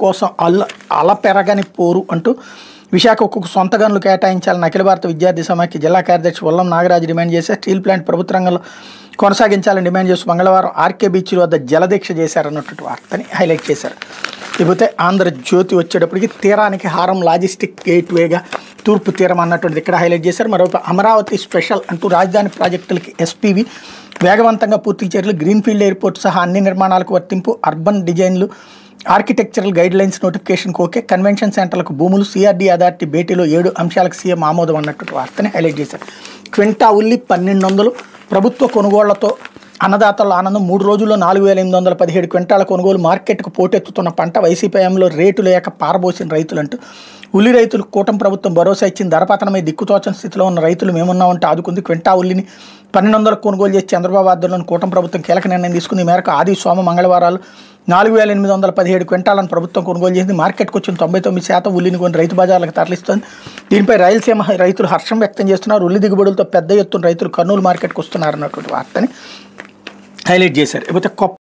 కోసం అలపెరగని పోరు అంటూ విశాఖ ఉక్కుకు సొంత గనులు కేటాయించాలని అఖిల భారత విద్యార్థి సమాఖ్య జిల్లా కార్యదర్శి వల్లం నాగరాజు డిమాండ్ చేశారు. స్టీల్ ప్లాంట్ ప్రభుత్వ రంగంలో కొనసాగించాలని డిమాండ్ చేస్తూ మంగళవారం ఆర్కే బీచ్ వద్ద జలదీక్ష చేశారన్నటువంటి వార్తని హైలైట్ చేశారు. లేకపోతే ఆంధ్రజ్యోతి వచ్చేటప్పటికి తీరానికి హారం లాజిస్టిక్ గేట్వేగా తూర్పు తీరం అన్నటువంటిది ఇక్కడ హైలైట్ చేశారు. మరోవైపు అమరావతి స్పెషల్ అంటూ రాజధాని ప్రాజెక్టులకి ఎస్పీవి వేగవంతంగా పూర్తి చర్యలు, గ్రీన్ఫీల్డ్ ఎయిర్పోర్ట్ సహా అన్ని నిర్మాణాలకు వర్తింపు, అర్బన్ డిజైన్లు, ఆర్కిటెక్చరల్ గైడ్ లైన్స్ నోటిఫికేషన్కి ఓకే, కన్వెన్షన్ సెంటర్లకు భూములు, సిఆర్డీ అథారిటీ భేటీలో 7 అంశాలకు సీఎం ఆమోదం అన్నటువంటి వార్తని హైలైట్ చేశారు. క్వింటా ఉల్లి 1200 ప్రభుత్వ కొనుగోళ్లతో అన్నదాతల ఆనందం. 3 రోజుల్లో 4817 క్వింటాల కొనుగోలు. మార్కెట్కు పోటెత్తుతున్న పంట. వైసీపీ హయాంలో రేటు లేక పారబోసిన రైతులంటూ ఉల్లి రైతులకు కూటమి ప్రభుత్వం భరోసా ఇచ్చింది. ధరపతనమై దిక్కుతోచని స్థితిలో ఉన్న రైతులు మేమున్నామంటే ఆదుకుంది. క్వింటా ఉల్లిని 1200 కొనుగోలు చేసి చంద్రబాబు ఆధ్వర్యంలోని కూటమి ప్రభుత్వం కీలక నిర్ణయం తీసుకుంది. ఈ మేరకు ఆది సోమ మంగళవారాలు 4817 క్వింటాలను ప్రభుత్వం కొనుగోలు చేసింది. మార్కెట్కు వచ్చిన 99% ఉల్లిని కొని రైతు బజార్లకు తరలిస్తుంది. దీనిపై రాయలసీమ రైతులు హర్షం వ్యక్తం చేస్తున్నారు. ఉల్లి దిగుబడులతో పెద్ద ఎత్తున రైతులు కర్నూలు మార్కెట్కు వస్తున్నారన్నటువంటి వార్తని హైలైట్ చేశారు. లేకపోతే